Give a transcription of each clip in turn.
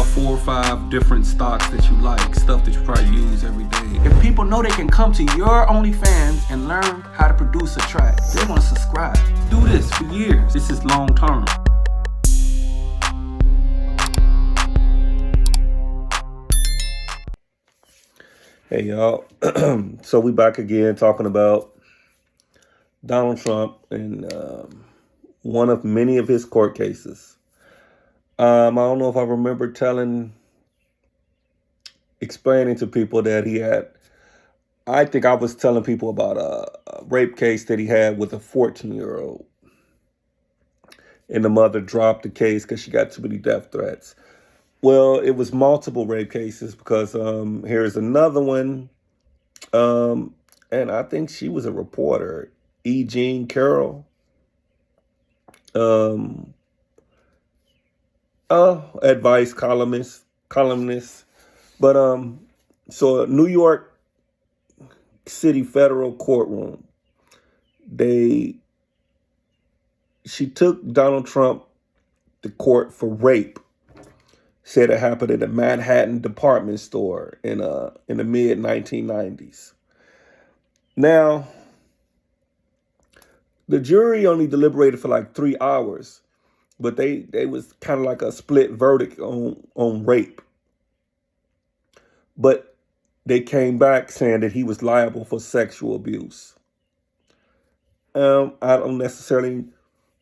4 or 5 different stocks that you like, stuff that you probably use every day. If people know they can come to your OnlyFans and learn how to produce a track, they're gonna subscribe. Do this for years. This is long term. Hey y'all, so we back again talking about Donald Trump and one of many of his court cases. I don't know if I remember explaining to people that he had, I think I was telling people about a rape case that he had with a 14-year-old. And the mother dropped the case because she got too many death threats. Well, it was multiple rape cases because here's another one. And I think she was a reporter, Jean Carrol. Advice columnist. But so New York City federal courtroom, she took Donald Trump to court for rape. Said it happened at a Manhattan department store in the mid 1990s. Now, the jury only deliberated for like 3 hours, but they was kind of like a split verdict on rape. But they came back saying that he was liable for sexual abuse. I don't necessarily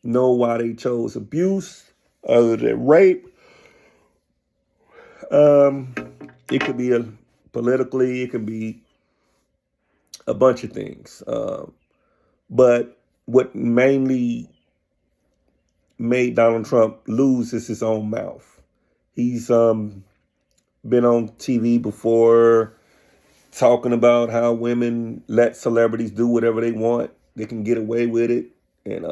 know why they chose abuse other than rape. It could be politically, it could be a bunch of things. But what mainly made Donald Trump lose is his own mouth. He's been on TV before talking about how women let celebrities do whatever they want. They can get away with it. And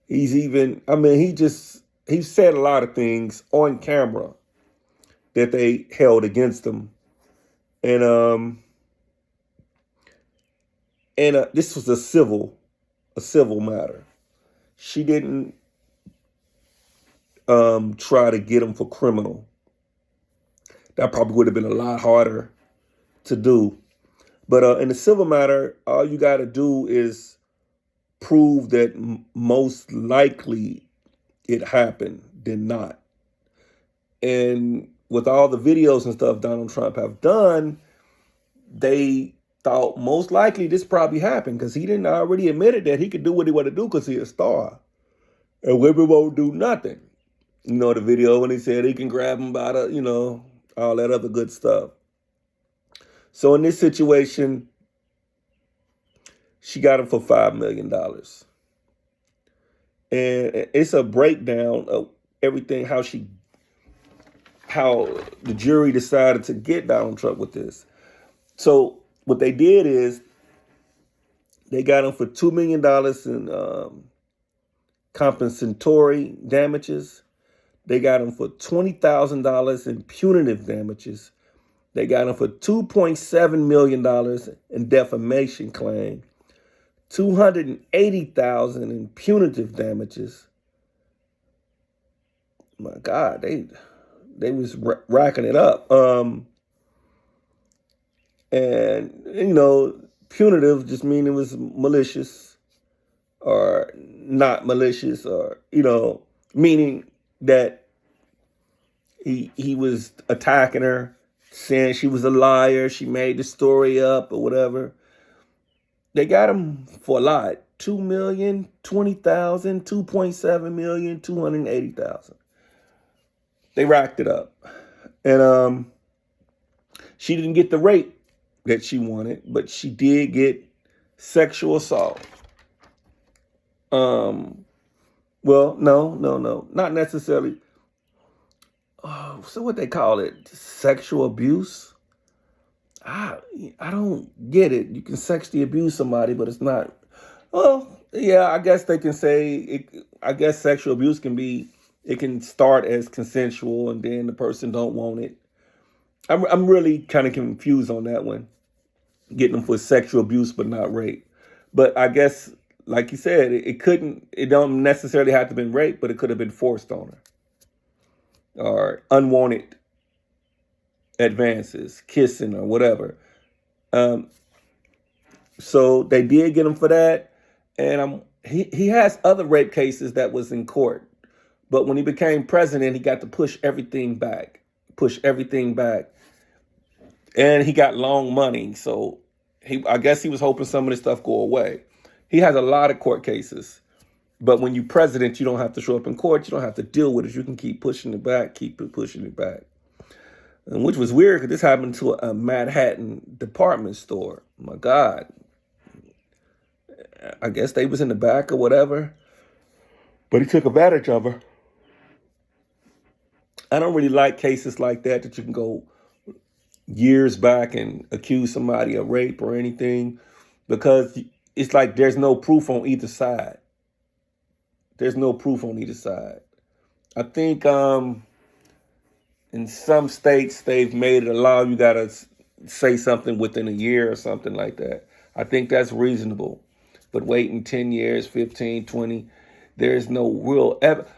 he said a lot of things on camera that they held against him. And this was a civil matter. She didn't try to get him for criminal. That probably would have been a lot harder to do. But in a civil matter, all you got to do is prove that most likely it happened than not. And with all the videos and stuff Donald Trump have done, they thought most likely this probably happened because he didn't already admitted that he could do what he wanted to do because he's a star. And women won't do nothing. You know, the video when he said he can grab him by the, all that other good stuff. So in this situation, she got him for $5 million. And it's a breakdown of everything, how the jury decided to get Donald Trump with this. So what they did is they got him for $2 million in compensatory damages. They got him for $20,000 in punitive damages. They got him for $2.7 million in defamation claim. $280,000 in punitive damages. My God, they was racking it up. And punitive just mean it was malicious or not malicious, or meaning that he was attacking her, saying she was a liar, she made the story up or whatever. They got him for a lot. $2 million, $20,000, $2.7 million, $280,000. They racked it up. And she didn't get the rape that she wanted, but she did get sexual assault. Well, no, not necessarily. Oh, so what they call it? Sexual abuse? I don't get it. You can sexually abuse somebody, but it's not. Well, yeah, I guess they can say it. I guess sexual abuse it can start as consensual and then the person don't want it. I'm really kind of confused on that one. Getting them for sexual abuse, but not rape. But I guess, like you said, it don't necessarily have to have been rape, but it could have been forced on her. or unwanted advances, kissing or whatever. So they did get him for that, and he has other rape cases that was in court. But when he became president, he got to push everything back, and he got long money. So I guess he was hoping some of this stuff go away. He has a lot of court cases, but when you're president, you don't have to show up in court. You don't have to deal with it. You can keep pushing it back, and which was weird because this happened to a Manhattan department store. My God. I guess they was in the back or whatever, but he took advantage of her. I don't really like cases like that you can go years back and accuse somebody of rape or anything, because it's like there's no proof on either side. I think in some states they've made it allow you got to say something within a year or something like that. I think that's reasonable. But waiting 10 years, 15, 20, there's no real evidence.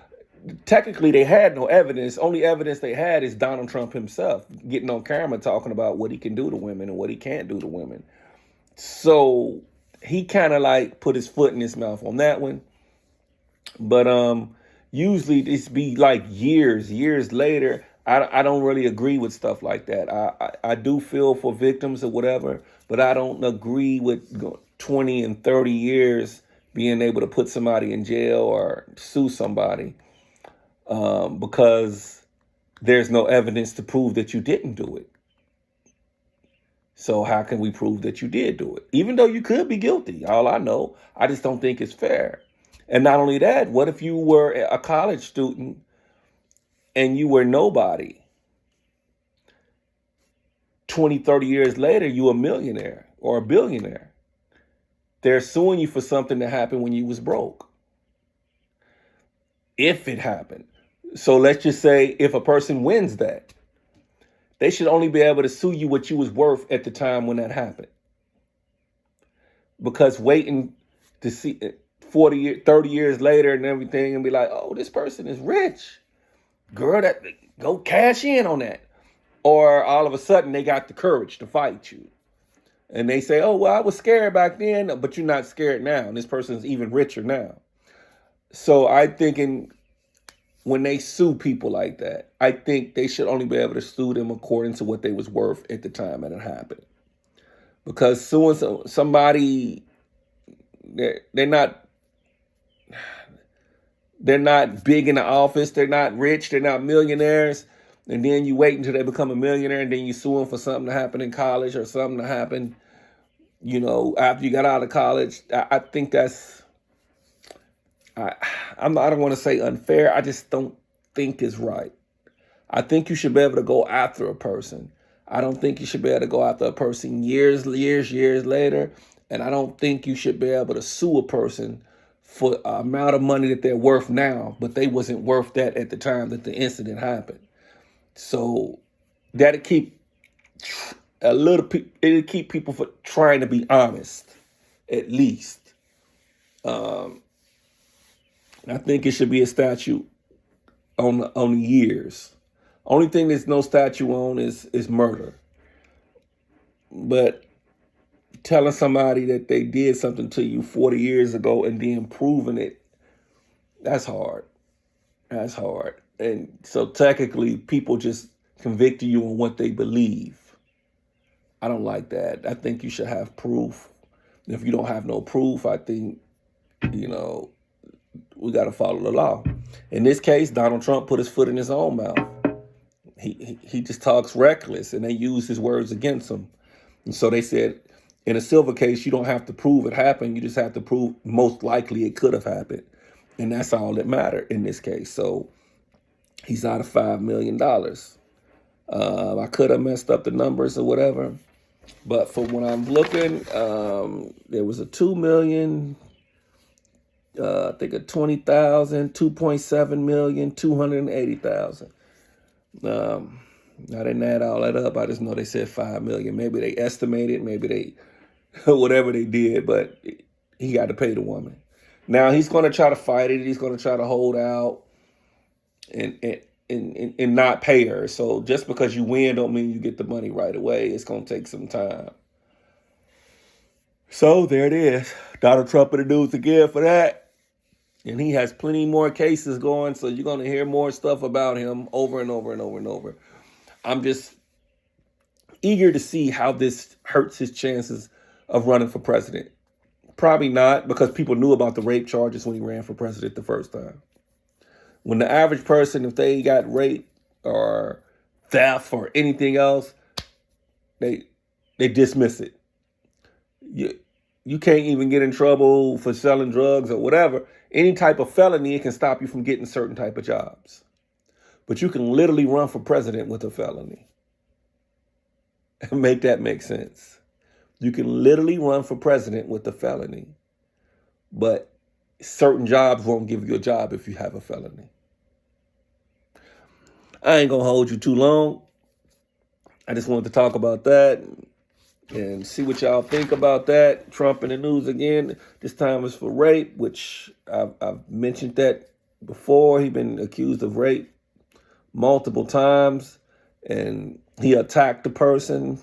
Technically, they had no evidence. Only evidence they had is Donald Trump himself getting on camera talking about what he can do to women and what he can't do to women. So he kind of like put his foot in his mouth on that one. But usually it's be like years later. I don't really agree with stuff like that. I do feel for victims or whatever, but I don't agree with 20 and 30 years being able to put somebody in jail or sue somebody because there's no evidence to prove that you didn't do it. So how can we prove that you did do it? Even though you could be guilty, all I know, I just don't think it's fair. And not only that, what if you were a college student and you were nobody? 20, 30 years later, you a millionaire or a billionaire. They're suing you for something that happened when you was broke. If it happened. So let's just say if a person wins that, they should only be able to sue you what you was worth at the time when that happened. Because waiting to see 30 years later and everything and be like, oh, this person is rich. Girl, go cash in on that. Or all of a sudden they got the courage to fight you. And they say, oh, well, I was scared back then, but you're not scared now. And this person's even richer now. So I think when they sue people like that, I think they should only be able to sue them according to what they was worth at the time that it happened. Because suing somebody, they're not big in the office. They're not rich. They're not millionaires. And then you wait until they become a millionaire and then you sue them for something that happened in college or something that happened, after you got out of college. I think that's, I don't want to say unfair. I just don't think it's right. I think you should be able to go after a person. I don't think you should be able to go after a person years later. And I don't think you should be able to sue a person for the amount of money that they're worth now, but they wasn't worth that at the time that the incident happened. So that'll keep it'll keep people from trying to be honest, at least. I think it should be a statute on the years. Only thing there's no statute on is murder. But telling somebody that they did something to you 40 years ago and then proving it, that's hard. And so technically, people just convict you on what they believe. I don't like that. I think you should have proof. If you don't have no proof, I think, we got to follow the law. In this case, Donald Trump put his foot in his own mouth. He just talks reckless, and they use his words against him. And so they said, in a civil case, you don't have to prove it happened. You just have to prove most likely it could have happened. And that's all that mattered in this case. So he's out of $5 million. I could have messed up the numbers or whatever. But from when I'm looking, there was a $2 million, I think a $20,000, $2.7 million, $280,000. I didn't add all that up. I just know they said $5 million. Maybe they estimated, maybe they, whatever they did, but he got to pay the woman. Now he's going to try to fight it. He's going to try to hold out. And and not pay her. So just because you win don't mean you get the money right away. It's going to take some time. So there it is. Donald Trump in the news again for that. And he has plenty more cases going, so you're going to hear more stuff about him over and over and over and over. I'm just eager to see how this hurts his chances of running for president. Probably not, because people knew about the rape charges when he ran for president the first time. When the average person, if they got rape or theft or anything else, they dismiss it. You can't even get in trouble for selling drugs or whatever. Any type of felony, it can stop you from getting certain type of jobs. But you can literally run for president with a felony. Make that make sense. You can literally run for president with a felony. But certain jobs won't give you a job if you have a felony. I ain't going to hold you too long. I just wanted to talk about that and see what y'all think about that. Trump in the news again. This time is for rape, which I've mentioned that before. He's been accused of rape multiple times, and he attacked the person,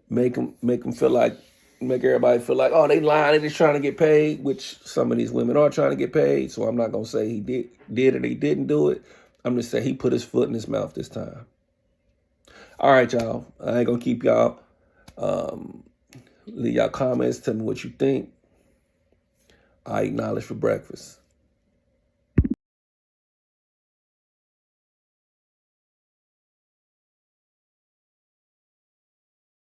make everybody feel like, oh, they lying, they just trying to get paid, which some of these women are trying to get paid. So I'm not gonna say he did or he didn't do it. I'm just saying he put his foot in his mouth this time. All right, y'all. I ain't gonna keep y'all. Leave y'all comments. Tell me what you think. I eat knowledge for breakfast.